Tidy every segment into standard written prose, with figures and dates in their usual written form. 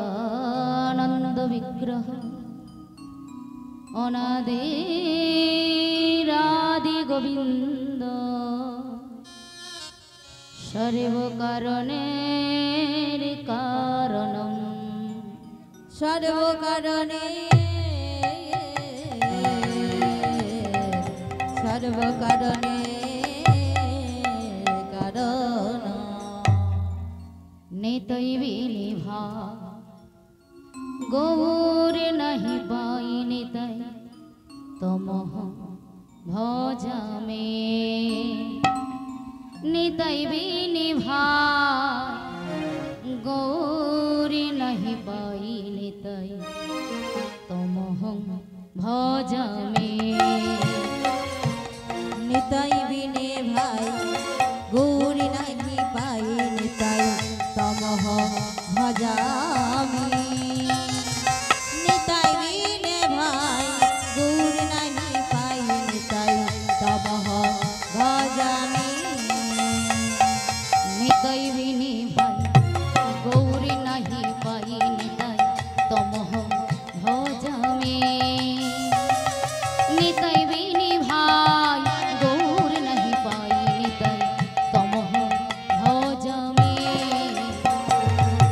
सच्चिदानंद विग्रह अनादिरादि गोविंद सर्वकारणेर कारणम सर्वकारणे कारण नितै विनिभा गौर नहीं पाई नितै तमह भजामे नितै विनिभा गौर नहीं पाई नितै तमह भजामे निताई बिने भाई गौरी नहीं पाई निताई तमह भजामी निताई बिने भाई गौरी नहीं पाई निताई तमह भजामी नितै बिने भाई गौरी नहीं पाई निताई तमह भजामी नितै बिने भाई गौर नहीं पाई नितै तमह भजामी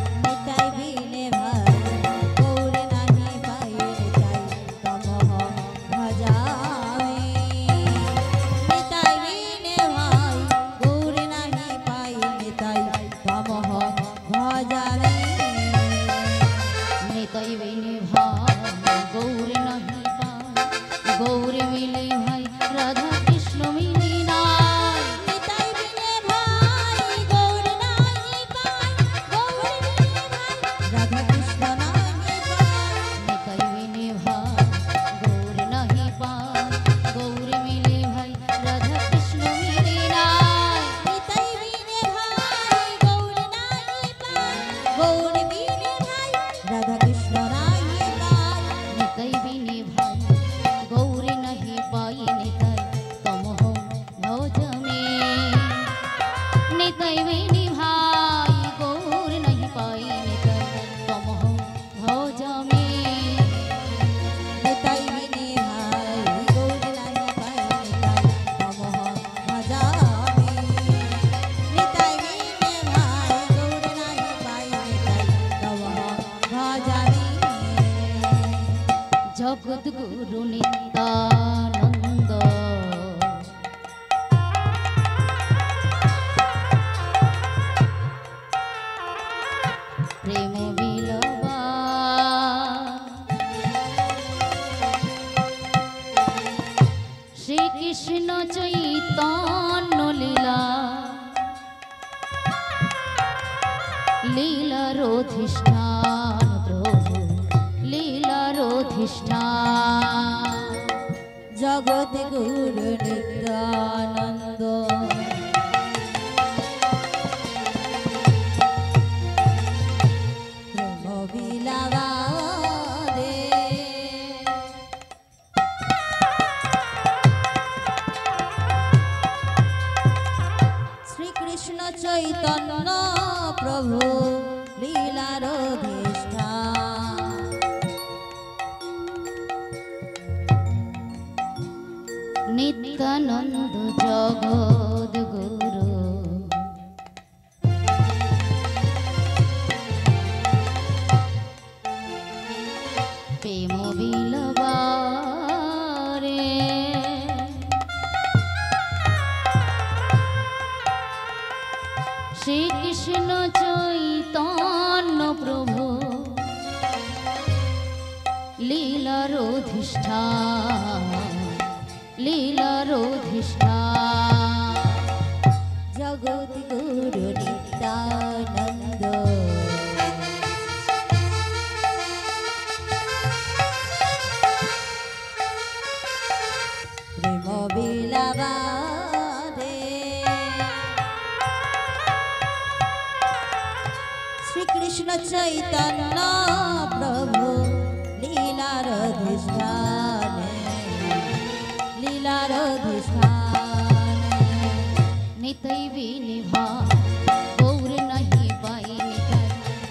निताई बिने भाई गौरी नहीं पाई निताई तमह भजामी निताई बिने भाई गौरी नहीं पाई निताई तमह भजामी नितै बिने भाई गौर नहीं पाई गौर मिले भाई राधा कृष्ण मिले नाय निताई बिने भाई गौर नहीं पाई गौर बिने भाई राधा कृष्ण नहीं पाई नितै बिने भाई गौर नहीं पाई गौर मिले भाई राधा कृष्ण मिले नाय निताई बिने भाई गौर नहीं पाई गौर बिने भाई राधा कृष्ण नहीं पाई नितै बिने भाई गौर नहीं पाई नितै तमह भजामी नितै बिने भाई गौर नहीं पाई नितै तमह भजामी निताई बिने भाई गौर नहीं पाई निताई तमह भजामी निताई बिने भाई गौर नहीं पाई निताई तमह भजामी जगत गुरु नित्यानंद प्रेम बिलवा श्री कृष्ण चैतन्य लीला लीलार अधिष्ठान प्रभु लीलार अधिष्ठान जगत गुरु नित्यानंद प्रेम बिलावा रे श्री कृष्ण चैतन्य प्रभु लीलार अधिष्ठान नित्यानंद जगद गुरु प्रेम बिलवा रे श्री कृष्ण चैतन्य प्रभु लीलार अधिष्ठान लीलार अधिष्ठान जगत गुरु नित्यानंद प्रेम बिलावा रे श्री कृष्ण चैतन्य प्रभु लीलार अधिष्ठान लीलार अधिष्ठान नितै बिने भाई गौर नहीं पाई नितै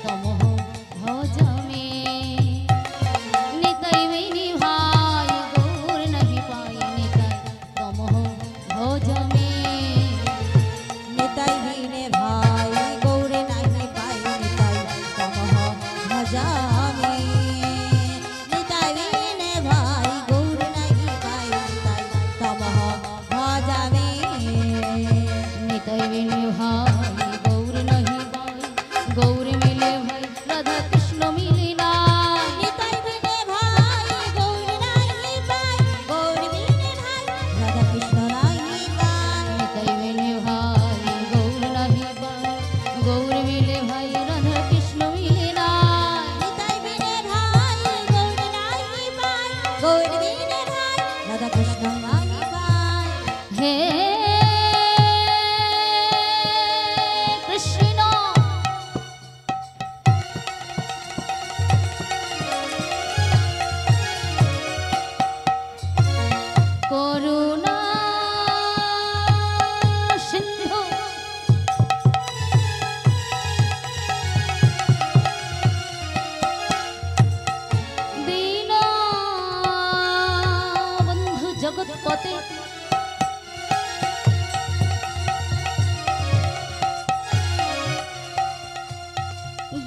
तमह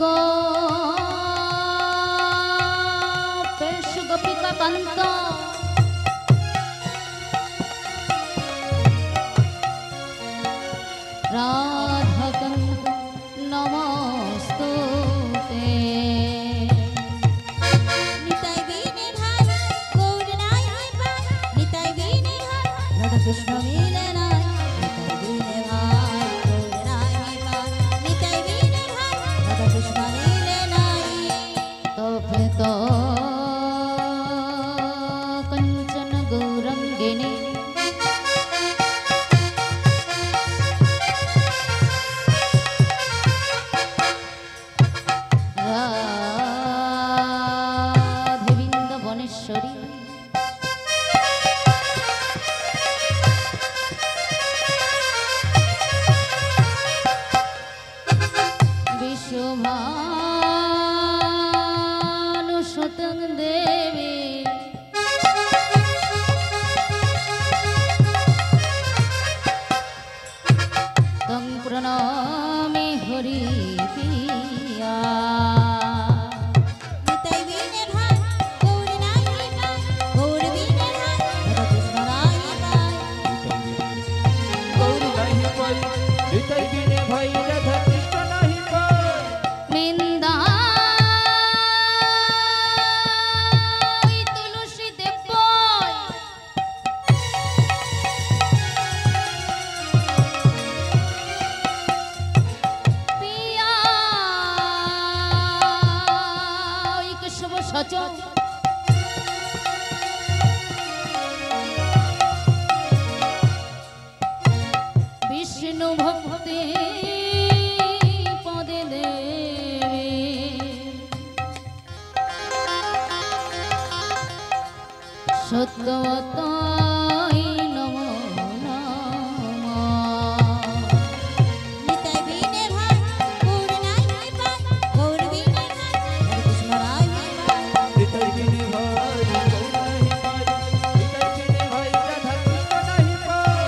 গোপেশ গোপিকা কান্ত রাধাকান্ত নমস্তুতে। নিতাই বিনে ভাই গৌর নাই পাই নিতাই বিনে ভাই রাধা কৃষ্ণ মিলে নাই নিতাই বিনে ভাই গৌর নাই পাই নিতাই বিনে ভাই রাধা কৃষ্ণ মিলে নাই। তবে তো কঞ্চন গৌরঙ্গিনী রাধে বৃন্দাবনেশ্বরী বিশ্বভানুসুতং দেবী তং প্রণামি হরি প্রিয়া। নিতাই বিনে ভাই গৌর নাই পাই গৌর বিনে ভাই রাধা কৃষ্ণ নাই পাই গৌর নাহি পাই নিতাই বিনে ভাই রাধা কৃষ্ণ নাহি পাই। নিন্দা তুলসী দেব পিয়া কেশব সচ বিষ্ণু ভক্তি পদে দেবী সত্যবতাই নমো নমঃ। নিতাই বিনে ভাই গৌর নাই পাই গৌর বিনে ভাই রাধা কৃষ্ণ নাই পাই নিতাই বিনে ভাই গৌর নাহি পাই নিতাই বিনে ভাই রাধা কৃষ্ণ নাহি পাই।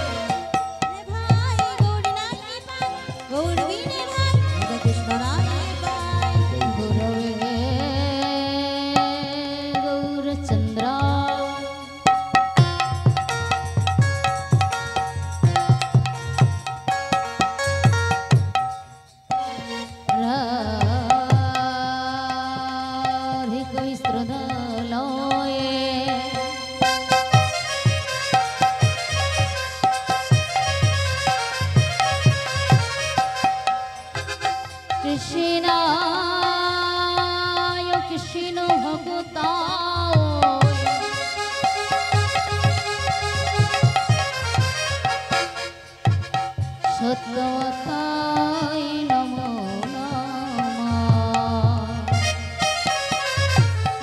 রে ভাই গৌর নাই পাই গৌর বিনে ভাই রাধা কৃষ্ণ নাই পাই গুরবে গৌরচন্দ্র রাধিকা বিস্তৃতলয়ে কৃষ্ণায় কৃষ্ণ ভক্তায় সত্যবতায় নমো নমঃ।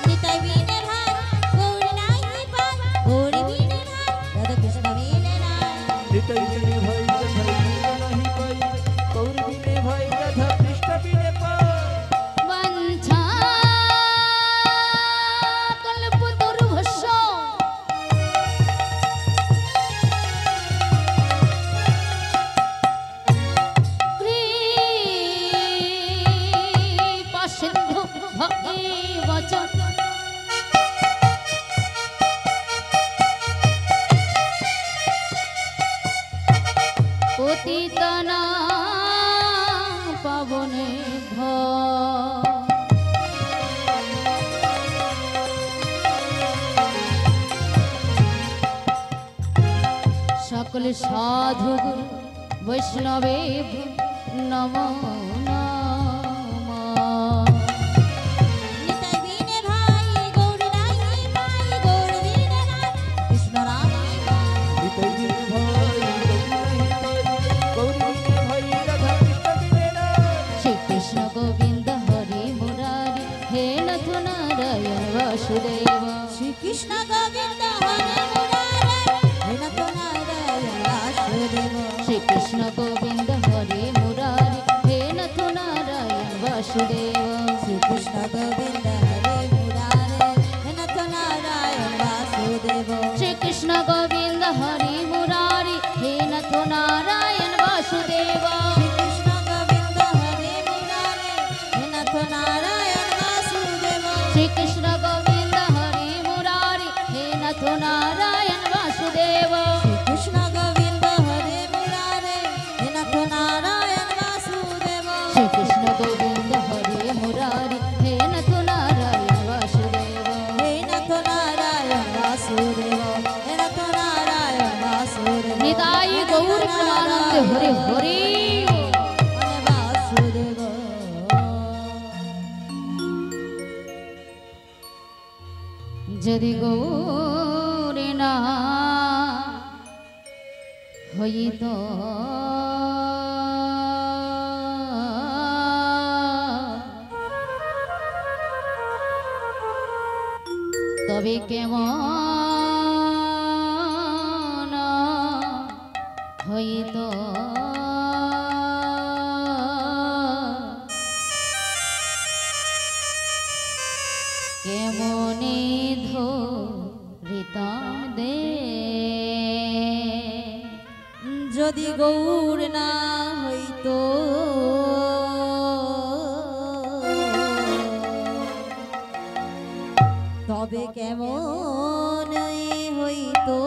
নিতাই বিনে ভাই গৌর নাই পাই গৌর বিনে ভাই রাধা কৃষ্ণ মিলে নাই নিতাই বিনে ভাই রাধা কৃষ্ণ নাহি পাই গৌর বিনে ভাই রাধা কৃষ্ণ বিনে পাই। বঞ্ছা কল্পতরুভস্য কৃপা সিন্ধু ভগবচ পতিতনা পাবনে সকল সাধু বৈষ্ণবে নমো নমঃ। নিতাই বিনে ভাই গৌর নাই পাই গৌর বিনে ভাই কৃষ্ণ নাই পাই নিতাই বিনে ভাই গৌর নাহি পাই গৌর বিনে ভাই রাধা কৃষ্ণ বিনে নাই। শ্রী কৃষ্ণ গোবিন্দ হরি মুরারি হে নাথ নারায়ণ বাসুদেব। শ্রী কৃষ্ণ গোবিন্দ হরে মুরারে হে নাথ নারায়ণ বাসুদেব শ্রী কৃষ্ণ গোবিন্দ হরি মুরারি হে নাথ নারায়ণ বাসুদেব। শ্রী কৃষ্ণ গোবিন্দ হরে মুরারে হে নাথ নারায়ণ বাসুদেব শ্রী কৃষ্ণ গোবিন্দ হরি মুরারি হে নাথ নারায়ণ বাসুদেব। শ্রী কৃষ্ণ গোবিন্দ হরে মুরারে হে নাথ শ্রী কৃষ্ণ গোবিন্দ হরে মুরারি হে নাথ নারায়ণ বাসুদেব হে নাথ নারায়ণ বাসুদেব হে নাথ নারায়ণ বাসুদেব নিতাই গৌর প্রেমানন্দে হরে হরে বাসুদেব যদি গৌর না হইত তবে কেমন হইত কেমনে ধরিতাম দে যদি গৌর না হইতো তবে কেমন হইতো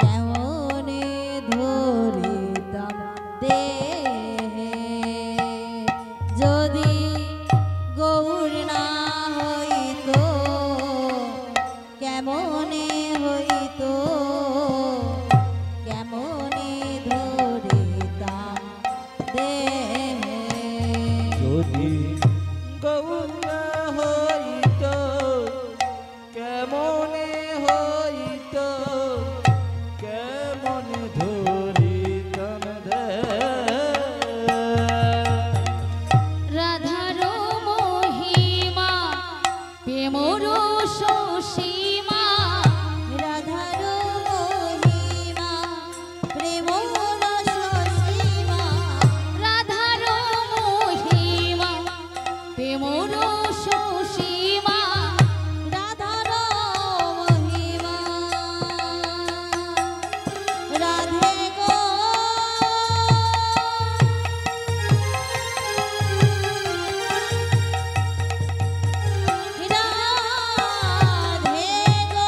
কেমনে ধরিতাম দে যদি গৌর না হইতো কেমনে হইতো কেমনে ধরিতাম দে যদি গৌর না হইতো কেমনে হইতো কেমন ধরিতাম দে রাধার মহিমা প্রেমর সীমা রাধার মহিমা প্রেম রসসীমা রাধার মহিমা প্রেমর সীমা রাধার মহিমা রাধে গো রাধে গো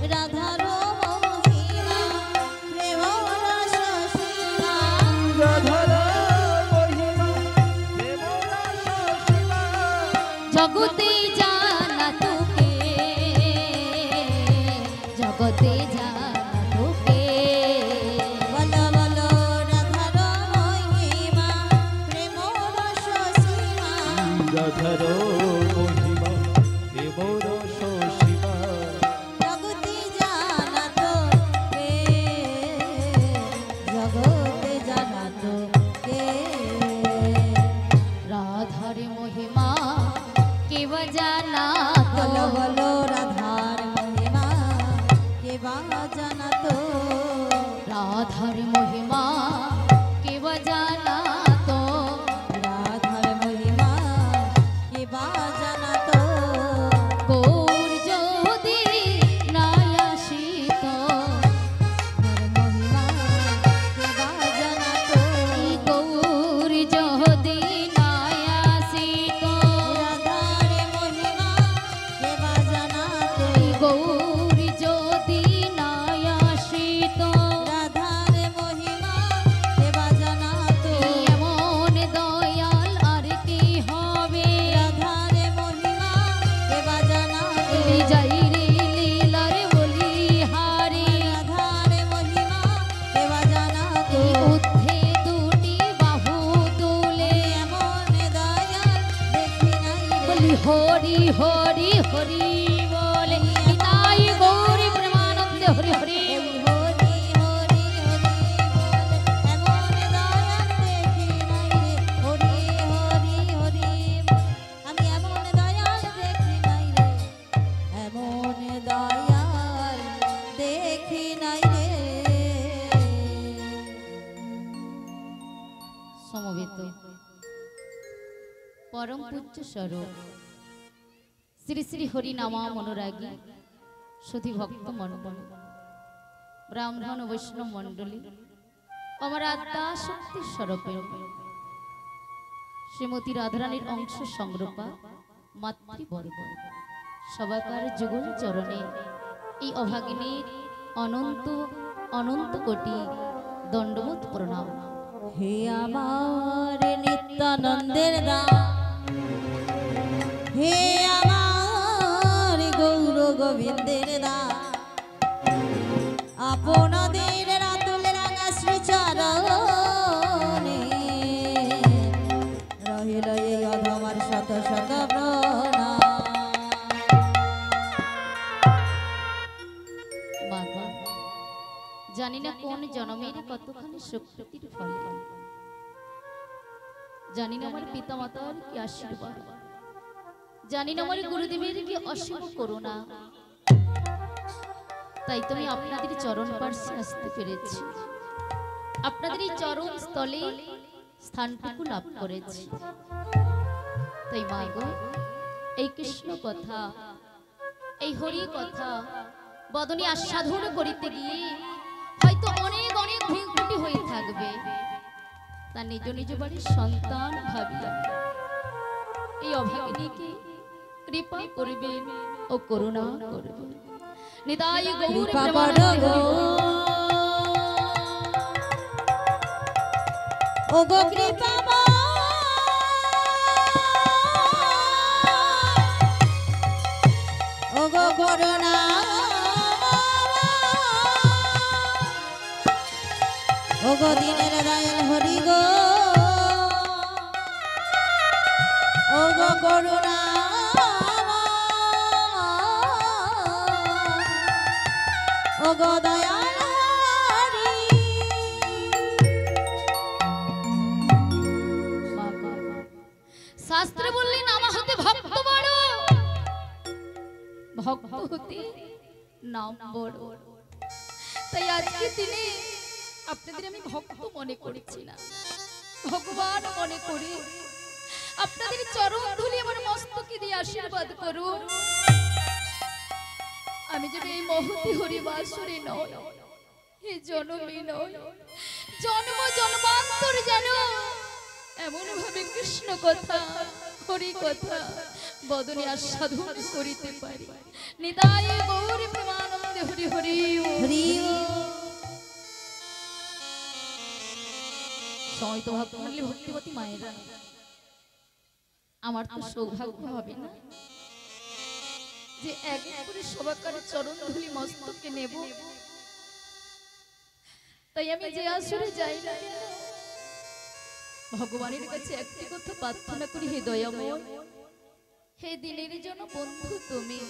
রাধার মহিমা প্রেম রস সীমা জগতে জানা তোকে জগতে জানা তোকে বলো বলো রাধার মহিমা প্রেম রসসীমা রাধার মহিমা প্রেম রস সীমা জগতে জানা তো কে জগতে জানা তো কে রাধার মহিমা কেব জানা তো বলো বলো রাধার মহিমা কে বা জানা তো রাধার মহিমা কেব জানা তো রাধার মহিমা কে বা জানা তো গৌর যদি নাই আসিত রাধার মহিমা কে বা জানা তো গৌর যদি নাই আসিত রাধার মহিমা কে বা জানা তো গৌর যদি নাই আসিত রাধার মহিমা কে বা জানা তো এমন দয়াল আর কি হবে রাধার মহিমা কে বা জানা তো যাই রে লীলার বলি হারে রাধার মহিমা কে বা জানা তো উঠে দুটি বাহু তুলে এমন দয়াল দেখি নাই রে বলি হরি হরি হরি বলে নিতাই গৌরী প্রেমানন্দে হরি হরি হরি হরি হরি বলে এমন দয়াল দেখি নাই রে হরি হরি হরি আমি এমন দয়াল দেখি নাই রে এমন দয়াল দেখি নাই রে সমবেত পরম পূজ্য স্বরূপ শ্রী শ্রী হরিনামা মনোরাগী সুধী ভক্ত মণ্ডলী, ব্রাহ্মণ বৈষ্ণব মণ্ডলী, আমার আত্মা শক্তি স্বরূপে শ্রীমতী রাধারানীর অংশ সংরূপা মাতৃবর্গ সবাইকার যুগল চরণে এই অভাগিনীর অনন্ত অনন্ত কোটি দণ্ডবোধ প্রণাম। হে আমার নিত্যানন্দের দাম, হে আমার গৌর গোবিন্দের দাম, আপনাদের রাতুল রাঙা শ্রীচরণে রহিল এই অধমার শত শত প্রণাম। মা গো, জানি না কোন জন্মের কতখানি শক্তির ফলে, জানি না আমার পিতা মাতার কি আশীর্বাদ, জানি না আমার গুরুদেবের কি অসীম করুণা, তাই তো আমি আপনাদের চরণ পার্শ্বে আসতে পেরেছি, আপনাদের এই চরণ স্থলে স্থানটুকু লাভ করেছি। তাই মা গো, এই কৃষ্ণ কথা, এই হরি কথা বদনে আস্বাদন করিতে গিয়ে হয়তো অনেক অনেক ভুলত্রুটি হয়ে থাকবে, তা নিজ নিজ বাড়ির সন্তান ভাবিয়া এই অভাগিনীকে কৃপা করবেন ও করুণা করবেন। নিতাই গৌর প্রেমানন্দে হরি বল। ও গো কৃপা ও গো করুণা, ও গো দিনের দয়াল হরি গো, ও গো করুণা, ও গো দয়াল হরি। শাস্ত্রে বললেন আমা হতে ভক্ত বড়, ভক্ত হতে নাম বড়। তাই আজকে দিনে আপনাদের আমি ভক্ত মনে করছি না, ভগবান মনে করি। আপনাদের চরণ ধুলি আমার মস্তকে দিয়ে আশীর্বাদ করুন। আমি যদি এই মহতি হরিবাসরে নয়, এই জনমে নয়, জন্ম জন্মান্তর যেন এমন ভাবে কৃষ্ণ কথা হরি কথা বদনে আস্বাদন করিতে পারি। নিতাই গৌর প্রেমানন্দে হরি হরি হরি সমিত ভক্তমণ্ডলী ভক্তিবতী মায়েরা, আমার তো সৌভাগ্য হবে না যে এক এক করে সবাকার চরণ ধুলি মস্তকে নেব। তাই আমি যে আসরে যাই না কেন, ভগবানের কাছে একটি কথা প্রার্থনা করি, হে দয়াময়, হে দিনের জন্য বন্ধু তুমি,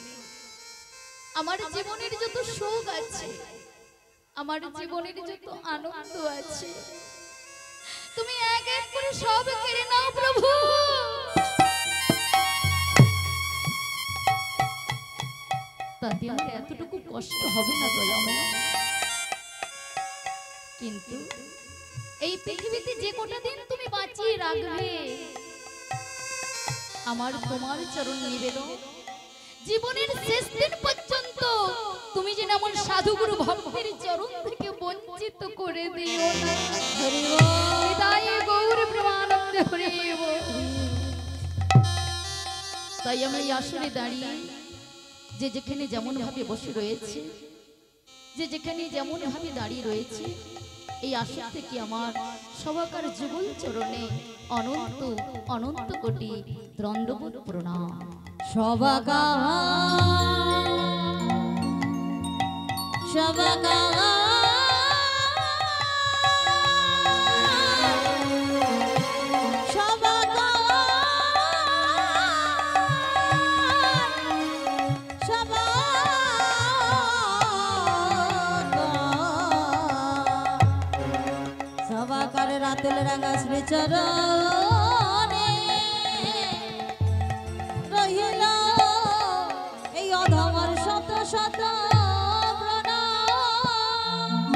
আমার জীবনের যত সুখ আছে, আমার জীবনের যত আনন্দ আছে, তুমি এক এক করে সব কেড়ে নাও প্রভু। তাতে আমার এতটুকু কষ্ট হবে না দয়াময়, কিন্তু এই পৃথিবীতে যে কটা দিন তুমি বাঁচিয়ে রাখবে, আমার তোমার চরণ নিবেদন, জীবনের শেষ দিন পর্যন্ত তুমি যেন আমার সাধুগুরু ভক্তের চরণ থেকে বঞ্চিত করে দিও না। হরি বল। নিতাই গৌর প্রেমানন্দে হরি বল। তাই আমি এই আসনে দাঁড়িয়ে যে যেখানে যেমন ভাবে বসে রয়েছে, যে যেখানে যেমন ভাবে দাঁড়িয়ে রয়েছে, এই আসন থেকে আমার সবাকার যুগল চরণে অনন্ত অনন্ত কোটি দণ্ডবোধ প্রণাম। সবাকা সবাকা সবাকা সবাকার রাতুল রাঙা শ্রীচরণে রহিল এই অধমার শত শত প্রণাম।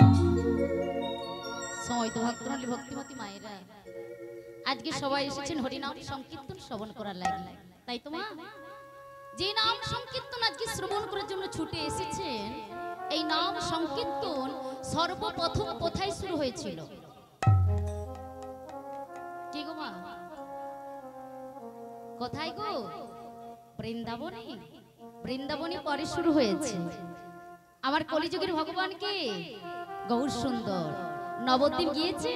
সময় তো ভক্তমণ্ডলী ভক্তিমতী মায়েরা, আজকে সবাই এসেছেন হরিনাম সংকীর্তন শ্রবণ করার লাগি, তাই তো মা? যে নাম সংকীর্তন আজকে শ্রবণ করার জন্য ছুটে এসেছেন, এই নাম সংকীর্তন সর্বপ্রথম কোথায় শুরু হয়েছিল? কি গো মা, কোথায় গো? বৃন্দাবনে। বৃন্দাবনে পরে শুরু হয়েছে। আমার কলিযুগের ভগবান কে? গৌর সুন্দর। নবদ্বীপ গিয়েছে?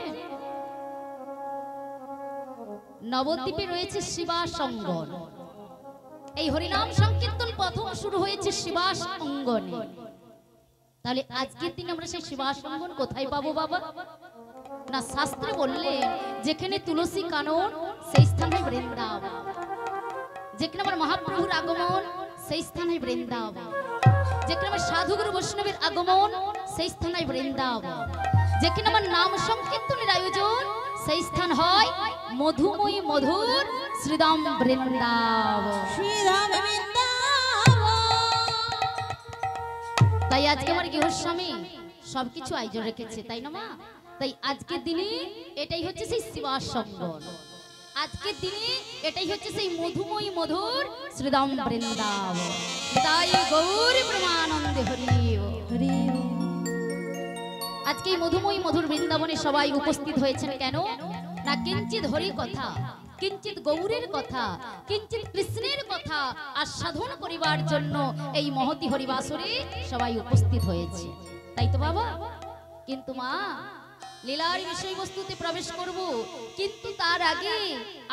নবদ্বীপে রয়েছে শিবাস অঙ্গন। এই হরিনাম সংকীর্তন প্রথম শুরু হয়েছে শিবাস অঙ্গনে। তাহলে আজকের দিন আমরা সেই শিবাস অঙ্গন কোথায় পাবো বাবা? না, শাস্ত্রে বললেন যেখানে তুলসী কানন সেই স্থানে বৃন্দাবন, যেখানে আমার মহাপ্রভুর আগমন সেই স্থানে বৃন্দাবন, যেখানে আমার সাধুগুরু বৈষ্ণবের আগমন সেই স্থানে বৃন্দাবন, যেখানে আমার নাম সংকীর্তনের আয়োজন সেই স্থান হয় মধুময়ী মধুর শ্রীধাম বৃন্দাবন। শ্রীধাম বৃন্দাবন। তাই আজকে আমার গৃহস্বামী সবকিছু আয়োজন রেখেছে, তাই না মা? তাই আজকের দিনে এটাই হচ্ছে সেই শিবাস অঙ্গন, আজকের দিনে এটাই হচ্ছে সেই মধুময়ী মধুর শ্রীধাম বৃন্দাবন। তাই গৌর প্রেমানন্দে হরি হরি আজকে এই মধুময়ী মধুর বৃন্দাবনে সবাই উপস্থিত হয়েছেন কেন? না কিঞ্চিত হরি কথা, কিঞ্চিত গৌরের কথা, কিঞ্চিত কৃষ্ণের কথা আস্বাদন করিবার জন্য এই মহতি হরিবাসরে সবাই উপস্থিত হয়েছে, তাই তো বাবা? কিন্তু মা, লীলার বিষয়বস্তুতে প্রবেশ করব, কিন্তু তার আগে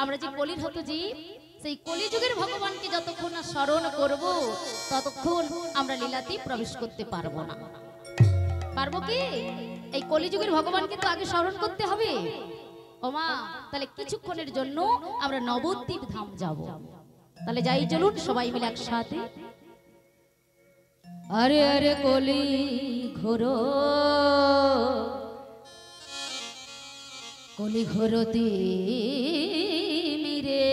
আমরা যে কলির হতো জীব, সেই কলিযুগের ভগবানকে যতক্ষণ না স্মরণ করব ততক্ষণ আমরা লীলাতে প্রবেশ করতে পারবো না। পারবো কি? এই কলিযুগের ভগবানকে তো আগে স্মরণ করতে হবে। ও মা, তাহলে কিছুক্ষণের জন্য আমরা নবদ্বীপ ধাম যাব। তাহলে যাই, চলুন সবাই মিলে একসাথে। আরে আরে কলি ঘোর, কলি ঘোরতে মিরে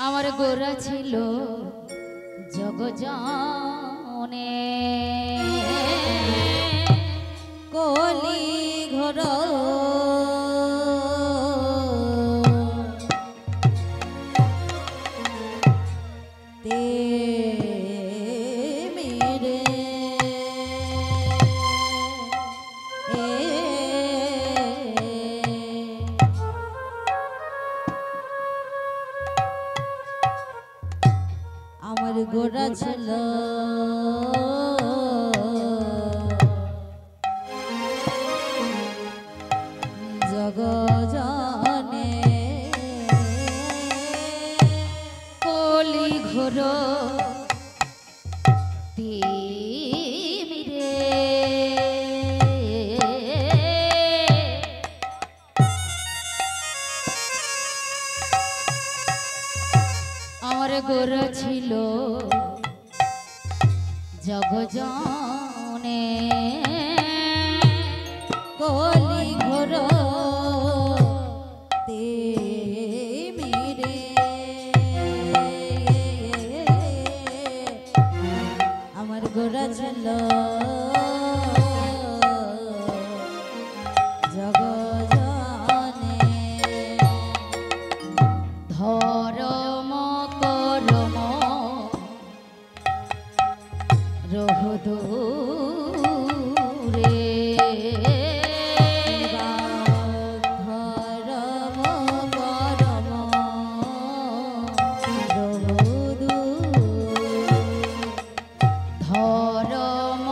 আমার গোরা ছিল জগজনে, কলি ঘর তে মেরে আমার গোরা ছিল জগজনে, কলি ঘোর তিমিরে আমার গোরা ছিল জগজনে, কলি ঘোর তে মেরে আমার গোরা ছিল জগজনে, ধরম করম রহদূরে ধরম করম রহুদু, ধরম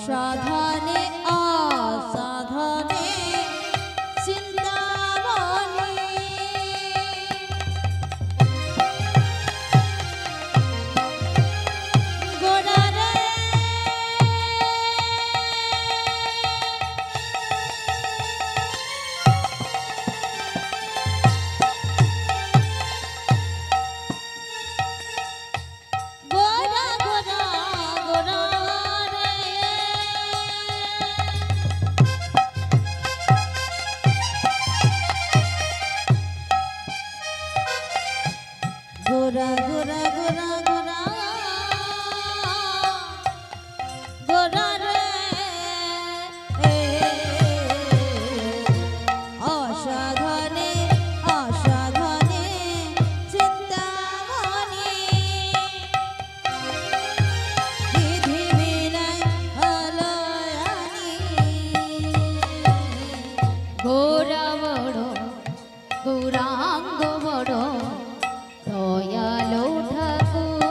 অসাধনে অসাধনে চিন্তামণি গোড়ারে গোড়া গোড়া গোড়া গোরা গোরা গোরা গোরা গোরা রে অসাধনে অসাধনে চিন্তামণি বিধি বিলাই হলয়ানি গোরা বড় গৌরাঙ্গ বড় দয়ালো ঠাকুর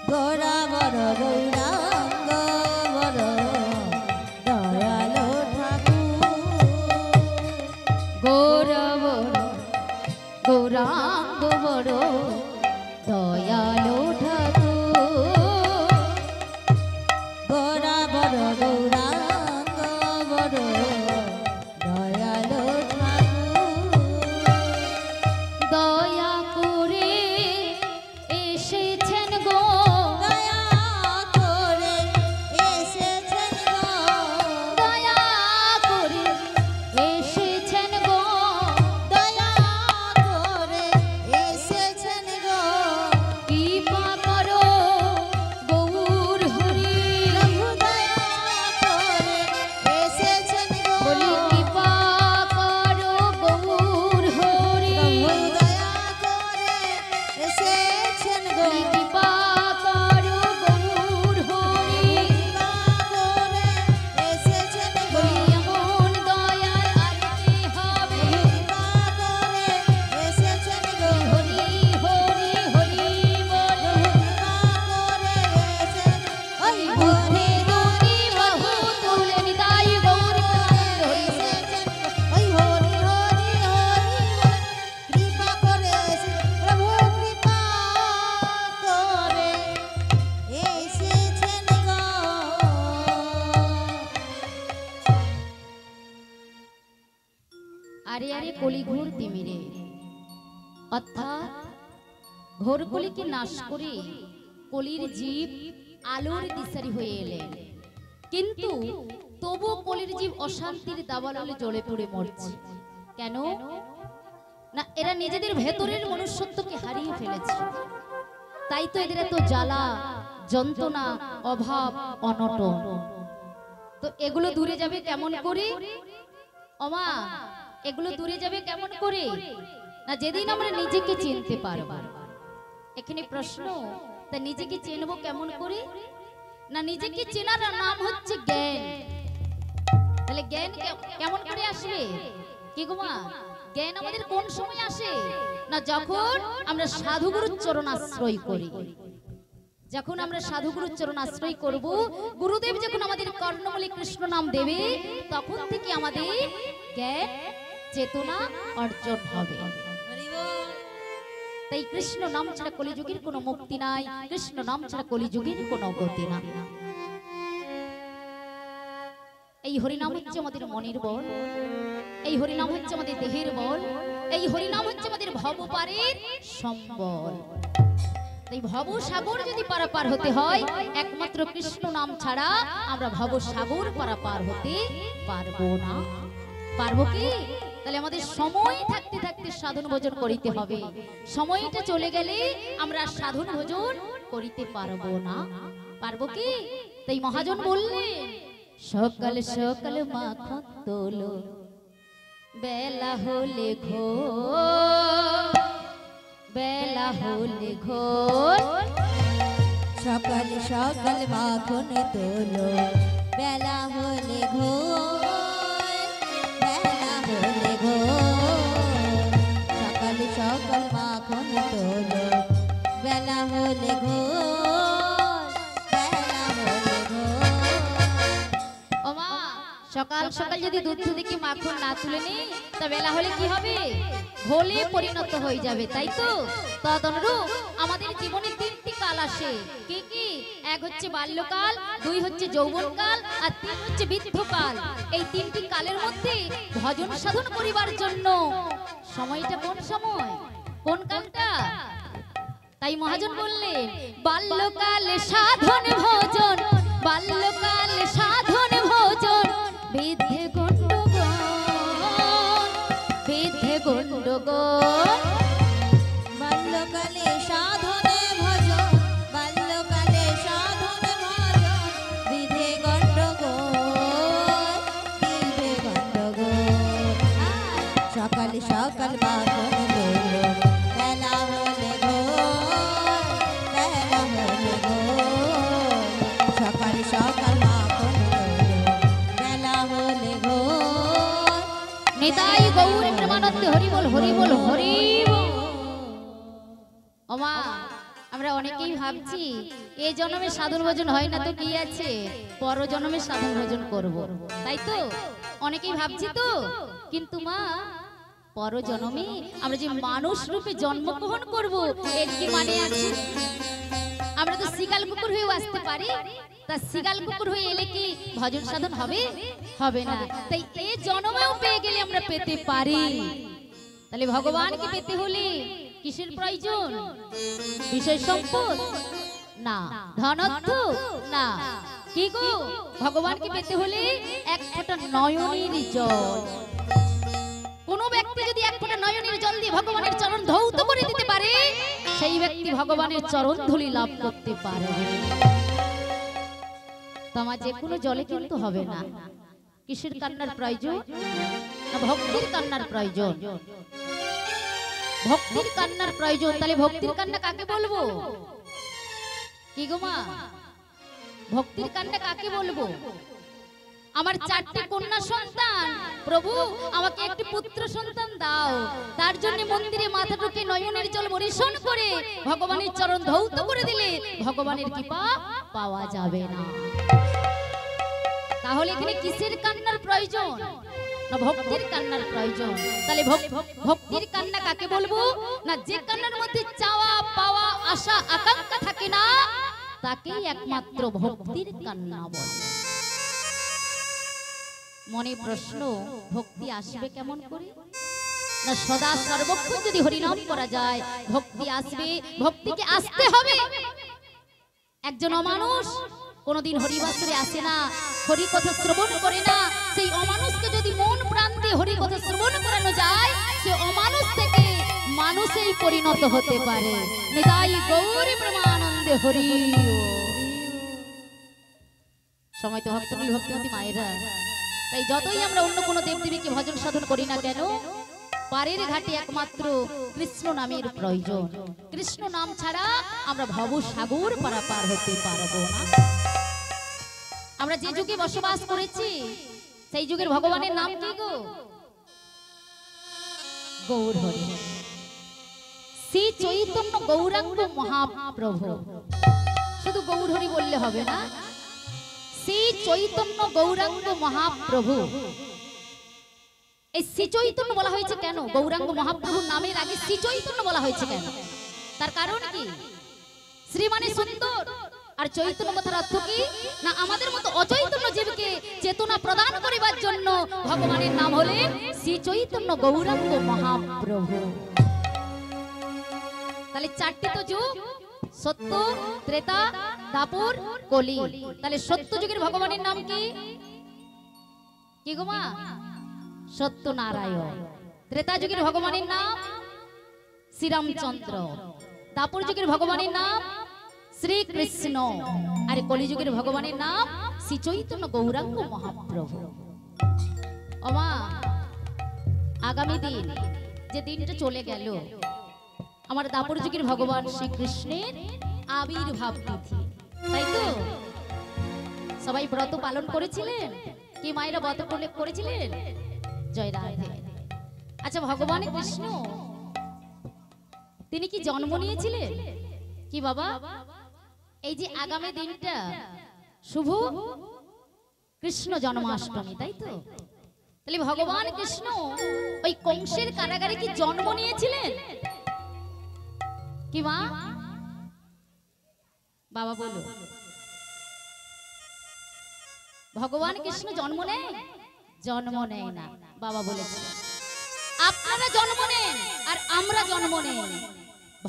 গোরা বড় গৌরাঙ্গ বড় দয়ালো ঠাকুর গোরা বড় গৌরাঙ্গ বড় দয়ালো ঠাকুর গোরা বড় গৌরাঙ্গ বড় দয়ালো ঠাকুর দয়া করে এসেছেন গো দয়া করে এসেছেন গো দয়া করে এসেছেন গো দয়া করে এসেছেন গো কৃপা করো গৌর হরি প্রভু দয়া করে এসেছেন গো বলি কৃপা করো গৌর হরি প্রভু দয়া করে এসেছেন গো বলি কৃপা করো গৌর হরি কৃপা করে এসেছেন গো বলি এমন দয়াল আর কি হবে কৃপা করে এসেছেন গো হরি হরি হরি বল কৃপা করে এসেছেন ওই বুদ্ধি দুটি বাহু তুলে নিতাই গৌর হরি এসেছেন ওই হরি হরি হরি কৃপা করে এসেছেন প্রভু কৃপা করে এসেছেন গো আরে আরে কলি ঘোর তিমিরে অর্থাৎ ঘোর কলিকে নাশ করে কলির জীব আলোর দিশারি হয়ে এলেন, কিন্তু তবু কলির জীব অশান্তির দাবানলে জ্বলে পড়ে মরছে। কেন না? এরা নিজেদের ভেতরের মনুষ্যত্বকে হারিয়ে ফেলেছে, তাই তো এদের এত জ্বালা যন্ত্রণা অভাব অনটন। তো এগুলো দূরে যাবে কেমন করে ওমা? এগুলো দূরে যাবে কেমন করে? না যেদিন আমরা নিজেকে চিনতে পারব। এখানে প্রশ্ন, তা নিজেকে চিনব কেমন করে? না নিজেকে চেনার নাম হচ্ছে জ্ঞান। তাহলে জ্ঞান কেমন করে আসবে? কি গো মা? জ্ঞান আমাদের কোন সময় আসে? না যখন আমরা সাধুগুরুর চরণ আশ্রয় করি। যখন আমরা সাধুগুরুর চরণ আশ্রয় করব, গুরুদেব যখন আমাদের কর্ণমূলে কৃষ্ণ নাম দেবে, তখন থেকে আমাদের জ্ঞান চেতনা অর্জন হবে। তাই কৃষ্ণ নাম ছাড়া কলিযুগের কোনো মুক্তি নাই, কৃষ্ণ নাম ছাড়া কলিযুগের কোনো গতি নাই। এই হরিনাম হচ্ছে আমাদের মনের বল, এই হরিনাম হচ্ছে আমাদের দেহের বল, এই হরিনাম হচ্ছে আমাদের ভবপারের সম্বল। তাই ভবসাগর যদি পারাপার হতে হয়, একমাত্র কৃষ্ণ নাম ছাড়া আমরা ভবসাগর পারাপার হতে পারবো না। পারবো কি? তাহলে আমাদের সময় থাকতে থাকতে সাধন ভোজন করিতে হবে। সময়টা চলে গেলে আমরা সাধন ভোজন করিতে পারবো না। পারবো কি? তাই মহাজন বললেন, সকাল সকাল মাখন তোলো, বেলা হলে ঘোর, বেলা হলে ঘোর। সকাল সকাল মাখন তোলো, বেলা হলে ঘোর, বেলা হলে ঘোর। সকাল সকাল মাখন তোলো, বেলা হলে ঘোর, বেলা হলে সকাল সকাল যদি দুধ থেকে মাখন না তুলে নি তা বেলা হলে কি হবে? ঘোলে পরিণত হয়ে যাবে, তাই তো? তদনুরূপ আমাদের জীবনে তিনটি কাল আসে। কি কি? এক হচ্ছে বাল্যকাল, দুই হচ্ছে যৌবনকাল, আর তিন হচ্ছে বৃদ্ধকাল। এই তিনটি কালের মধ্যে ভজন সাধন করিবার জন্য সময়টা কোন সময়, কোন কালটা? তাই মহাজন বললেন বাল্যকাল সাধন ভজন, বাল্যকাল সাধন ভজন, বৃদ্ধে গণ্ডগোল, বৃদ্ধে গণ্ডগোল। বাল্যকালে সাধনে ভজন, বাল্যকালে সাধনে ভজন, বিধে গণ্ডগোল, বিধে গণ্ডগোল। সকাল সকাল বাঁধন দোল, বেলা হলে ঘোর, বেলা হলে ঘোর। সকাল সকাল বাঁধন দোল, বেলা হলে ঘোর। নিতাই গৌর প্রেমানন্দে হরি বল, হরি বল, হরি বল। ওমা, আমরা অনেকেই ভাবছি এই জন্মে সাধন ভজন হয় না তো কি আছে, পর জন্মে সাধন ভজন করব, তাই তো অনেকেই ভাবছি তো। কিন্তু মা, পর জন্মে আমরা যে মানুষ রূপে জন্মগ্রহণ করব এর কি মানে আছে? আমরা তো শিকাল কুকুর হয়ে আসতে পারি, তা শিকাল কুকুর হয়ে এলে কি ভজন সাধন হবে? হবে না। তাই এই জন্মেও পেয়ে গেলে আমরা পেতে পারি। তাহলে ভগবানকে পেতে হলে কিসের প্রয়োজন? বিষয় সম্পদ না, ধনত্ব না, কি গো? ভগবানকে পেতে হলে এক ফোঁটা নয়নের জল। কোন ব্যক্তি যদি এক ফোঁটা নয়নের জল দিয়ে ভগবানের চরণ ধৌত করে দিতে পারে, সেই ব্যক্তি ভগবানের চরণ ধুলি লাভ করতে পারবে। তোমার যে কোনো জলে কিন্তু হবে না। কিসের কান্নার প্রয়োজন? না, ভক্তির কান্নার প্রয়োজন, ভক্তির কান্নার প্রয়োজন। তাহলে ভক্তির কান্না কাকে বলবো? কি গো মা, ভক্তির কান্না কাকে বলবো? আমার চারটি কন্যা সন্তান, প্রভু আমাকে একটি পুত্র সন্তান দাও। তার জন্য মন্দিরে মাথা ঠুকে নয়নের জল বর্ষণ করে ভগবানের চরণ ধৌত করে দিলে ভগবানের কৃপা পাওয়া যাবে না। তাহলে এখানে কিসের কান্নার প্রয়োজন? না, ভক্তির কান্নার প্রয়োজন। তাহলে ভক্তির কান্না কাকে বলবো? না, যে কান্নার মধ্যে চাওয়া পাওয়া আশা আকাঙ্ক্ষা থাকে না, তাকেই একমাত্র ভক্তির কান্না বলে। মনে প্রশ্ন, ভক্তি আসবে কেমন করে? না, সদা সর্বক্ষণ যদি হরিনাম করা যায় ভক্তি আসবে। ভক্তিকে আসতে হবে। একজন অমানুষ কোনদিন হরিবাসরে আসে না, হরি কথা শ্রবণ করে না। সেই অমানুষকে যদি মন প্রাণ দিয়ে হরি কথা শ্রবণ করানো যায়, সে অমানুষ থেকে মানুষেই পরিণত হতে পারে। নিতাই গৌর প্রেমানন্দে হরি। সময় তো ভক্তমূল ভক্তিমতী মায়েরা, তাই যতই আমরা অন্য কোনো দেবদেবীকে ভজন সাধন করি না কেন, পারের ঘাটে একমাত্র কৃষ্ণ নামের প্রয়োজন। কৃষ্ণ নাম ছাড়া আমরা ভব সাগর পারাপার হতে পারবো না। আমরা যে যুগে বসবাস করেছি সেই যুগের ভগবানের নাম কি গো? গৌর হরি। শ্রী চৈতন্য গৌরাঙ্গ মহাপ্রভু। শুধু গৌর হরি বললে হবে না, শ্রী চৈতন্য গৌরাঙ্গ মহাপ্রভু। এই শ্রী চৈতন্য বলা হয়েছে কেন? গৌরাঙ্গ মহাপ্রভুর নামের আগে শ্রী চৈতন্য বলা হয়েছে কেন? তার কারণ কি? শ্রী মানে সুন্দর, আর চৈতন্য কথার অর্থ কি? না, আমাদের মতো অচৈতন্য জীবকে চেতনা প্রদান করিবার জন্য ভগবানের নাম হলেন শ্রী চৈতন্য গৌরাঙ্গ মহাপ্রভু। তাহলে চারটি তো যুগ, সত্য, ত্রেতা, দ্বাপর, কলি। তাহলে সত্য যুগের ভগবানের নাম কি? কি গো মা? সত্যনারায়ণ। ত্রেতা যুগের ভগবানের নাম শ্রীরামচন্দ্র। দ্বাপর যুগের ভগবানের নাম শ্রীকৃষ্ণ। আর কলিযুগের ভগবানের নাম শ্রী চৈতন্য গৌরাঙ্গ মহাপ্রভু। ওমা, আগামী দিন যে দিনটা চলে গেল, আমার দ্বাপর যুগের ভগবান শ্রীকৃষ্ণের আবির্ভাব তিথি, তাই তো? সবাই ব্রত পালন করেছিলেন কি? মায়েরা ব্রত করেছিলেন? জয় রাধে। আচ্ছা, ভগবান কৃষ্ণ তিনি কি জন্ম নিয়েছিলেন কি বাবা? এই যে আগামী দিনটা শুভ কৃষ্ণ জন্মাষ্টমী, তাই তো? তাহলে ভগবান কৃষ্ণ ওই কংসের কারাগারে কি জন্ম নিয়েছিলেন? কি মা? বাবা বলো। ভগবান কৃষ্ণ জন্ম নেয়? জন্ম নেয় না, বাবা বলেছে। আপনারা জন্ম নেন আর আমরা জন্ম নেই,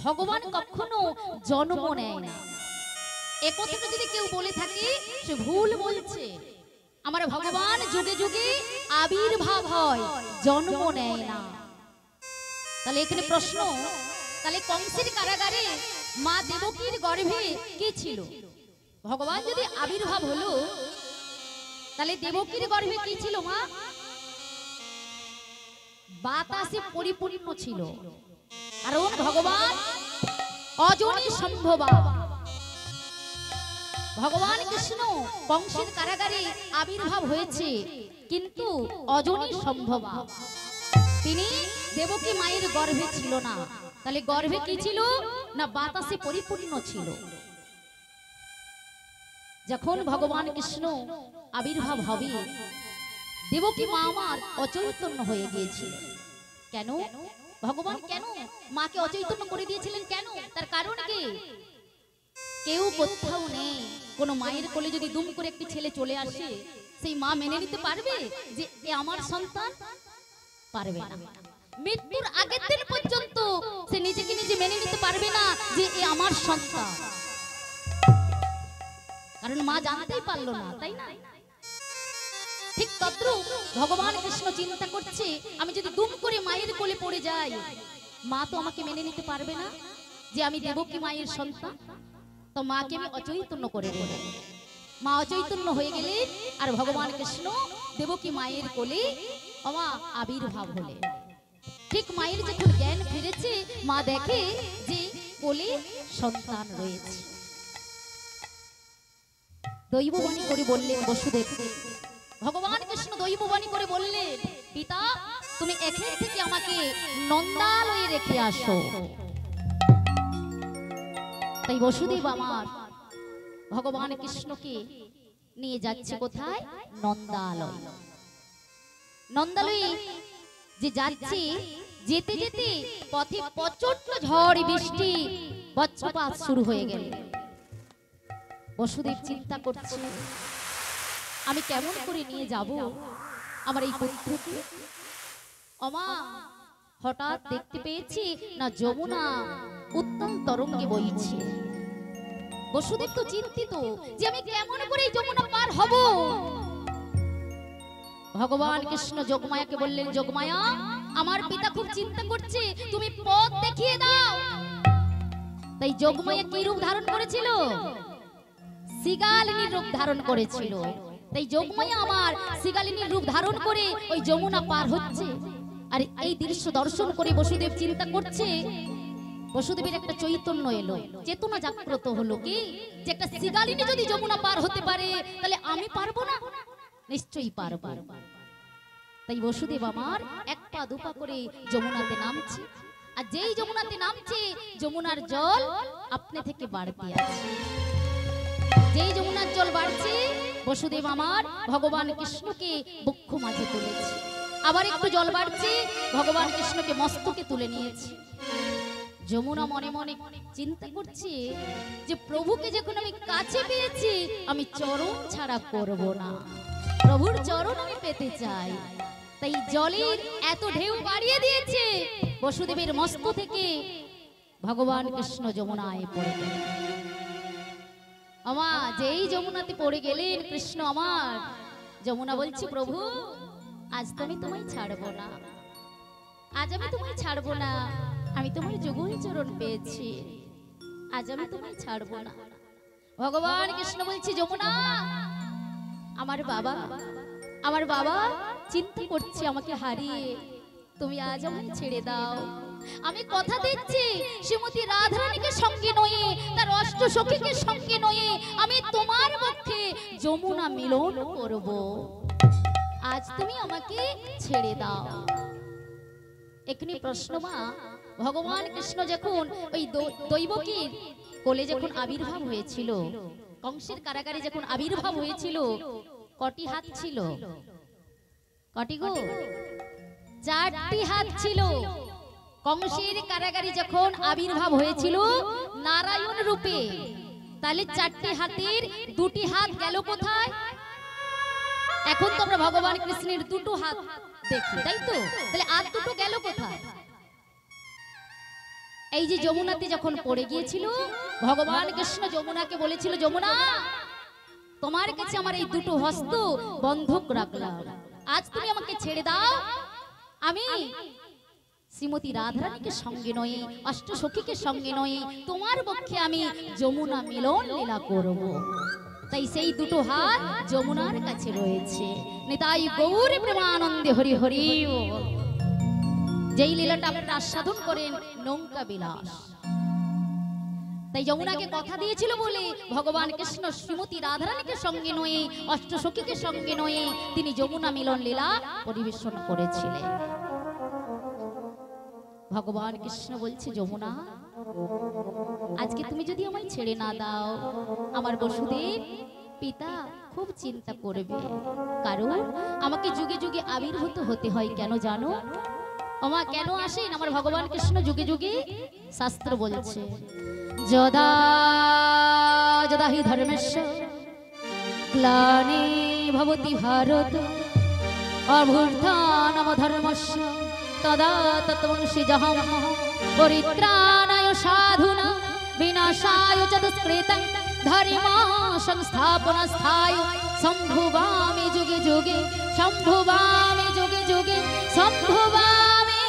ভগবান কখনো জন্ম নেয় না। একথাটা যদি কেউ বলে থাকে সে ভুল বলছে। আমার ভগবান যুগে যুগে আবির্ভাব হয়, জন্ম নেয় না। তাহলে এখানে প্রশ্ন, তাহলে কংসের কারাগারে মা দেবকীর গর্ভে কি ছিল? ভগবান যদি আবির্ভাব হলো, তাহলে দেবকীর গর্ভে কি ছিল মা? বাতাসে পরিপূর্ণ ছিল, কারণ ভগবান অজনী সম্ভবা। ভগবান কৃষ্ণ কংসের কারাগারে আবির্ভাব হয়েছে, কিন্তু অজনী সম্ভবা। তিনি দেবকী মায়ের গর্ভে ছিল না। তাহলে গর্ভে কি ছিল? না বাতাসে পরিপূর্ণ ছিল। যখন ভগবান কৃষ্ণ আবির্ভাব হবে, দেবকী মা আমার অচৈতন্য হয়ে গিয়েছিল। কেন? ভগবান কেন মাকে অচৈতন্য করে দিয়েছিলেন? কেন? তার কারণ কি? কেউ কোথাও নেই। কোন মায়ের কোলে যদি দুম করে একটি ছেলে চলে আসে, সেই মা মেনে নিতে পারবে যে এ আমার সন্তান? পারবে না। মৃত্যুর আগের দিন পর্যন্ত সে নিজেকে নিজে মেনে নিতে পারবে না যে এ আমার সন্তান, কারণ মা জানতেই পারলো না, তাই না? ঠিক তদ্রূপ ভগবান কৃষ্ণ চিন্তা করছে, আমি যদি দুম করে মায়ের কোলে পড়ে যাই, মা তো আমাকে মেনে নিতে পারবে না যে আমি দেবকী মায়ের সন্তান। তো মাকে আমি অচৈতন্য করে দেব। মা অচৈতন্য হয়ে গেলে আর ভগবান কৃষ্ণ দেবকী মায়ের কোলে আবির্ভাব হলেন। ঠিক মায়ের যখন জ্ঞান ফিরেছে, মা দেখে যে কোলে সন্তান রয়েছে। দৈববাণী করে বললেন বসুদেব, ভগবান কৃষ্ণ দৈববাণী করে বললেন, পিতা তুমি এখান থেকে আমাকে নন্দালয়ে রেখে আসো। তাই বসুদেব আমার ভগবান কৃষ্ণকে নিয়ে যাচ্ছে কোথায়? নন্দালয়। নন্দালয়ে যে যাচ্ছে, যেতে যেতে পথে প্রচন্ড ঝড় বৃষ্টি বজ্রপাত শুরু হয়ে গেল। বসুদেব চিন্তা করছে, আমি কেমন করে নিয়ে যাব আমার এই পুত্রকে? অমা হঠাৎ দেখতে পেয়েছি না যমুনা উত্তম তরঙ্গে বইছে। বসুদেব তো চিন্তিত যে আমি কেমন করে এই যমুনা পার হব। ভগবান কৃষ্ণ যোগমায়াকে বললেন, যোগমায়া আমার পিতা খুব চিন্তা করছে, তুমি পথ দেখিয়ে দাও। তাই যোগমায়া কি রূপ ধারণ করেছিল? সিগালিনীর রূপ ধারণ করেছিল। তাই যোগমায়া আমার সিগালিনীর রূপ ধারণ করে ওই যমুনা পার হচ্ছে। আর এই দৃশ্য দর্শন করে বসুদেব চিন্তা করছে, বসুদেবের একটা চৈতন্য এলো, চেতনা জাগ্রত হলো, কি যে একটা সিগালিনী যদি যমুনা পার হতে পারে, তাহলে আমি পারবো না? নিশ্চয়ই পারবো। তাই বসুদেব আমার এক পা দুপা করে যমুনাতে নামছে। আর যেই যমুনাতে নামছে, যমুনার জল আপনি থেকে বাড়তে আছে। যেই যমুনার জল বাড়ছে, বসুদেব আমার ভগবান কৃষ্ণকে বক্ষ মাঝে তুলেছে। আবার একটু জল বাড়ছে, ভগবান কৃষ্ণকে মস্তকে তুলে নিয়েছে। যমুনা মনে মনে চিন্তা করছে যে প্রভুকে যখন আমি কাছে পেয়েছি, আমি চরণ ছাড়া করব না, প্রভুর চরণ আমি পেতে চাই। তাই জলের এত ঢেউ বাড়িয়ে দিয়েছে, বসুদেবের মস্ত থেকে ভগবান কৃষ্ণ যমুনায় পড়ে গেলেন। আমা যেই যমুনাতে পড়ে গেলেন কৃষ্ণ আমার, যমুনা বলছে, প্রভু আজ তো আমি তোমায় ছাড়বো না, আজ আমি তোমায় ছাড়বো না, আমি তোমার যুগল চরণ পেয়েছি, আজ আমি তোমায় ছাড়বো না। ভগবান কৃষ্ণ বলছে, যমুনা আমার বাবা চিন্তা করছে আমাকে হারিয়ে, তুমি আজ আমায় ছেড়ে দাও। আমি কথা দিচ্ছি, শ্রীমতী রাধারানীকে সঙ্গে নয়ে, তার অষ্ট সখীকে সঙ্গে নয়ে আমি তোমার পক্ষে যমুনা মিলন করব। আজ তুমি আমাকে ছেড়ে দাও। এখানে প্রশ্ন, মা ভগবান কৃষ্ণ যখন ওই দৈবকীর কোলে যখন আবির্ভাব হয়েছিল, কংসের কারাগারে যখন আবির্ভাব হয়েছিল, কটি হাত ছিল? কটি গো? 4টি হাত ছিল। কংসের কারাগারে যখন আবির্ভাব হয়েছিল নারায়ণ রূপে, তাহলে 4টি হাতের 2টি হাত গেল কোথায়? এখন তো আমরা ভগবান কৃষ্ণের 2টো হাত দেখি, তাই তো? তাহলে আর 2টো গেল কোথায়? এই যে যমুনাতে যখন পড়ে গিয়েছিল, ভগবান কৃষ্ণ যমুনাকে বলেছিল, যমুনা তোমার কাছে আমার এই 2টো হস্ত বন্ধক রাখলাম, আজ তুমি আমাকে ছেড়ে দাও, আমি শ্রীমতী রাধারানীকে সঙ্গে নয়ে, অষ্ট সখীকে সঙ্গে নয়ে তোমার পক্ষে আমি যমুনা মিলন লীলা করব। তাই সেই 2টো হাত যমুনার কাছে রয়েছে। নিতাই গৌর প্রেমানন্দে হরি হরি। যেই লীলাটা আপনারা আস্বাদন করেন নৌকা বিলাস। তাই যমুনাকে কথা দিয়েছিল বলে ভগবান কৃষ্ণ শ্রীমতী রাধারানীকে সঙ্গে নয়ে, অষ্ট সখীকে সঙ্গে নয়ে তিনি যমুনা মিলন লীলা পরিবেশন করেছিলেন। ভগবান কৃষ্ণ বলছে, যমুনা আজকে তুমি যদি আমায় ছেড়ে না দাও, আমার বসুদেব পিতা খুব চিন্তা করবে, কারণ আমাকে যুগে যুগে আবির্ভূত হতে হয়। কেন জানো ওমা? কেন আসেন আমার ভগবান কৃষ্ণ যুগে যুগে? শাস্ত্র বলছে, যদা যদা হি ধর্মস্য গ্লানি ভবতি ভারত অভ্যুত্থানম ধর্মস্য তদা তৎবংশীজহম পরিত্রাণায় সাধুনা বিনাশায় চ দুষ্কৃতং ধর্ম সংস্থাপনস্থায় সম্ভুবামি যুগে যুগে, সম্ভুবামি যুগে যুগে, সম্ভুবামি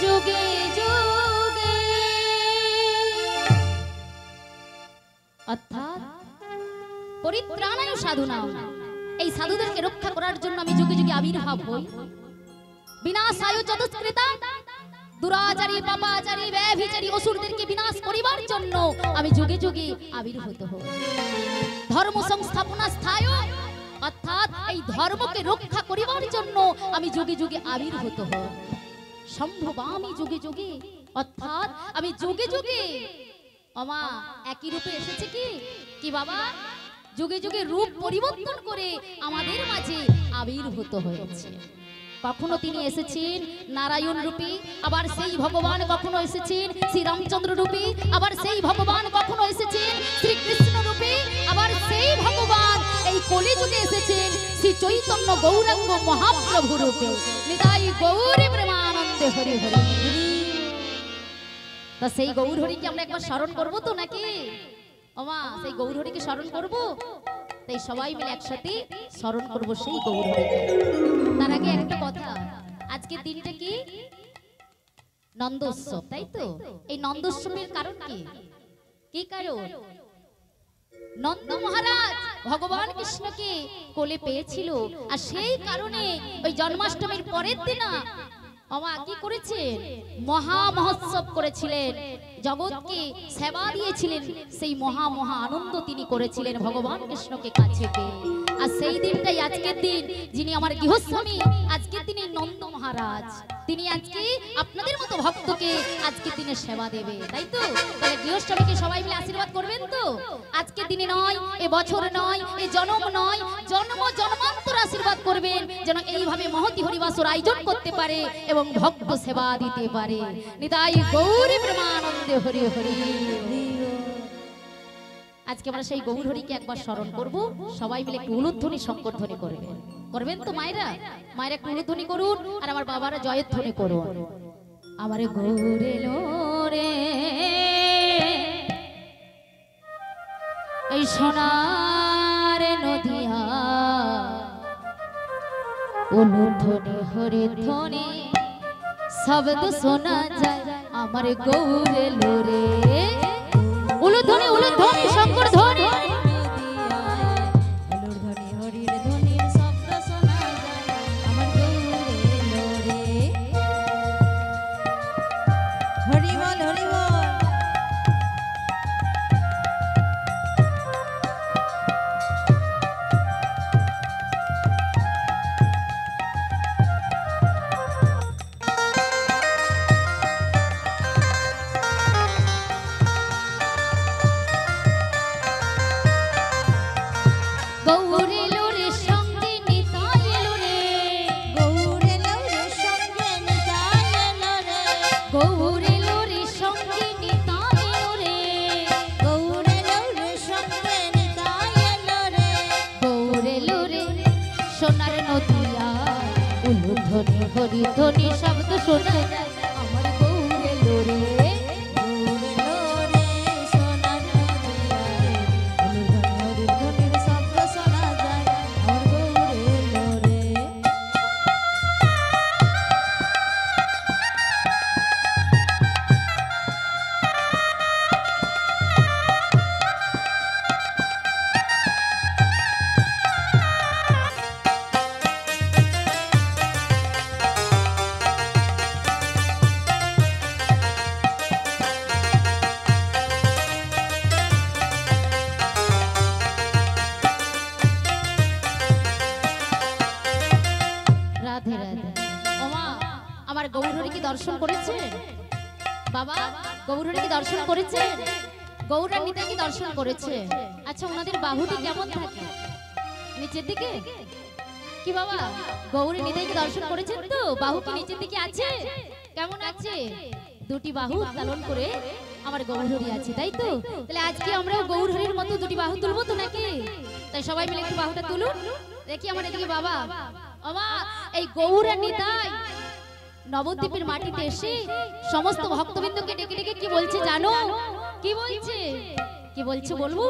যুগে যুগে। অর্থাৎ পরিত্রাণায় সাধুনা, এই সাধুদেরকে রক্ষা করার জন্য আমি যুগে যুগে আবির্ভাব হই। বিনাশায় চ দুষ্কৃতং, দুরাচারী পাপাচারী ব্যভিচারী অসুরদেরকে বিনাশ করিবার জন্য আমি যুগে যুগে আবির্ভূত হই। ধর্ম সংস্থাপনস্থায়, অর্থাৎ এই ধর্মকে রক্ষা করিবার জন্য আমি যুগে যুগে আবির্ভূত হই। সম্ভবামি যুগে যুগে, অর্থাৎ আমি যুগে যুগে ওমা একই রূপে এসেছে কি কি বাবা? যুগে যুগে রূপ পরিবর্তন করে আমাদের মাঝে আবির্ভূত হয়েছে। কখনো তিনি এসেছেন নারায়ণ রূপে, আবার সেই ভগবান কখনো এসেছেন শ্রীরামচন্দ্র রূপে, আবার সেই ভগবান কখনো এসেছেন শ্রীকৃষ্ণ রূপে, আবার সেই ভগবান এই কলিযুগে এসেছেন শ্রী চৈতন্য গৌরাঙ্গ মহাপ্রভু রূপে। নিতাই গৌর প্রেমানন্দে হরি হরি। তা সেই গৌর হরিকে আমরা একবার স্মরণ করবো তো নাকি ওমা? সেই গৌর হরিকে স্মরণ করবো, তাই সবাই মিলে একসাথে স্মরণ করব সেই গৌর হরিকে। তার আগে একটা কথা, আজকের দিনটা কি? নন্দোৎসব, তাই তো? এই নন্দোৎসবের কারণ কি? কি কারণ? নন্দ মহারাজ ভগবান কৃষ্ণকে কোলে পেয়েছিল, আর সেই কারণে ওই জন্মাষ্টমীর পরের দিন ওমা কি করেছেন? মহা মহোৎসব করেছিলেন, জগৎকে সেবা দিয়েছিলেন। সেই মহা মহা আনন্দ তিনি করেছিলেন ভগবান কৃষ্ণকে কাছে পেয়ে। আর সেই দিনটাই আজকের দিন, যিনি আমার গৃহস্বামী আজকের দিনে নন্দ মহারাজ, তিনি আজকে আপনাদের মতো ভক্তকে আজকের দিনে সেবা দেবে, তাই তো? তাহলে গৃহস্বামীকে সবাই মিলে আশীর্বাদ করবেন তো? আজকের দিনে নয়, এ বছর নয়, এ জন্ম নয়, জন্ম জন্মান্তর আশীর্বাদ করবেন, যেন এইভাবে মহতি হরিবাসর আয়োজন করতে পারে এবং ভক্ত সেবা দিতে পারে। নিতাই গৌর প্রেমানন্দে হরি হরি। আজকে আমরা সেই গৌর হরিকে একবার স্মরণ করব, সবাই মিলে একটু উলুধ্বনি শঙ্করধ্বনি করবেন। করবেন তো মায়েরা? মায়েরা একটু উলুধ্বনি করুন, আর আমার বাবারা জয়ধ্বনি করুন। আমার গৌর এলো রে এই সোনার নদিয়া, উলুধ্বনি হরি ধ্বনি শব্দ শোনা যায়, আমার গৌর এলো রে। উলুধ্বনি উলুধ্বনি শঙ্কর ধ্বনি, উলুধ্বনি হরির ধ্বনির শব্দ শোনা যায়, আমার গৌর এলো রে। হরি বল হরি বল। সোনার নদিয়া উলুধ্বনি হরিধ্বনি শব্দ শোনা যায় আমার গৌর এলো রে গৌর এলো রে সোনার নদিয়ায় উলুধ্বনি হরিধ্বনির শব্দ শোনা যায় আমার গৌর এলো রে। রাধে রাধে। ওমা আমার গৌরহরি কি দর্শন করেছেন বাবা? গৌরহরি কি দর্শন করেছেন? গৌরার নিতাই কি দর্শন করেছে? আচ্ছা ওনাদের বাহুটি কেমন থাকে? নিচের দিকে কি বাবা? গৌরী নিতাই কি দর্শন করেছেন তো? বাহু কি নিচের দিকে আছে? কেমন আছে? দুটি বাহু উত্তোলন করে আমার গৌরহরি আছে, তাই তো? তাহলে আজকে আমরাও গৌরহরির মতো দুটি বাহু তুলবো তো নাকি? তাই সবাই মিলে একটু বাহুটা তুলুন দেখি আমার এদিকে বাবা। আমা এই গৌরা নিতাই নবদ্বীপের মাটিতে এসে সমস্ত ভক্তবৃন্দকে ডেকে ডেকে কি বলছে জানো? কি বলছে? কি বলছে বলবো?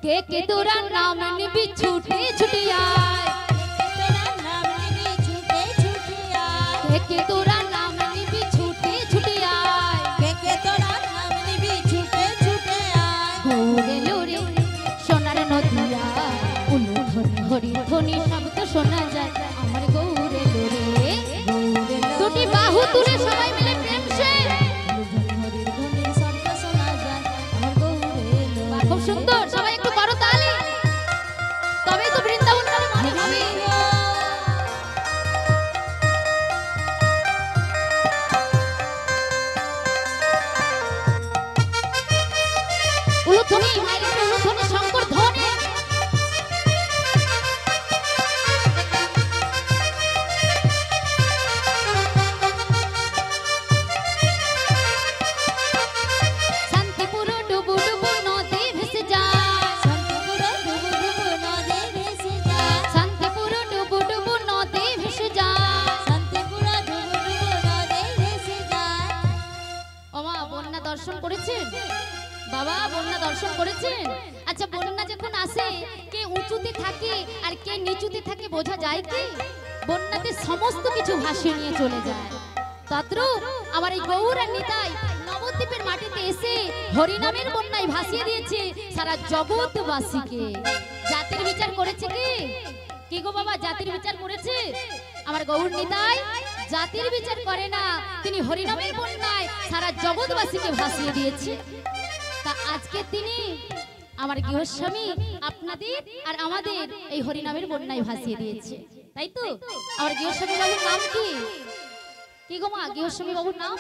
কে কে তোরা নাম নিবি ছুটে ছুটে আয়, তোরা নাম নিবি ছুটে ছুটে আয়, কে কে তোরা নাম নিবি ছুটে ছুটে আয়, কে কে তোরা নাম নিবি ছুটে ছুটে আয়। গৌর এলো রে সোনার নদিয়া উলুধ্বনি হরিধ্বনি শব্দ শোনা যায় আমার গৌর এলো রে। গৌর এলো দুটি বাহু তুলে সবাই মিলে প্রেম সে উলুধ্বনি হরিধ্বনির শব্দ শোনা যায় আমার গৌর এলো বাহ, খুব সুন্দর। সবাই একটু করো তালি, তবেই তো বৃন্দাবন বলে মনে হবে। উলুধ্বনি মায়ের উলুধ্বনি শঙ্কর ধ্বনি। শান্তিপুর ডুবু ডুবু নদী ভেসে যায়, শান্তিপুর ডুবু ডুবু নদী ভেসে যায়, শান্তিপুর ডুবু ডুবু নদী ভেসে যায়। শান্তিপুর ডুবু ডুবু নদী ভেসে যায়। ওমা বন্যা দর্শন করেছেন বাবা? বন্যা দর্শন করেছেন? আচ্ছা বন্যা যখন আসে কে উঁচুতে থাকে আর কে নিচুতে থাকে বোঝা যায় কি? বন্যাতে সমস্ত কিছু ভাসিয়ে নিয়ে চলে যায়। তদ্রূপ আমার এই গৌর আর নিতাই নবদ্বীপের মাটিতে এসে হরিনামের বন্যায় ভাসিয়ে দিয়েছে সারা জগৎবাসীকে। জাতির বিচার করেছে কি? কি গো বাবা, জাতির বিচার করেছে? আমার গৌর নিতাই জাতির বিচার করে না, তিনি হরিনামের বন্যায় সারা জগৎবাসীকে ভাসিয়ে দিয়েছে। তা আজকের দিনে আমার গৃহস্বামী আপনাদের আর আমাদের এই হরিনামের বন্যায় ভাসিয়ে দিয়েছে, তাই তো? আমার গৃহস্বামী বাবুর নাম কি? কি গো মা, গৃহস্বামী বাবুর নাম?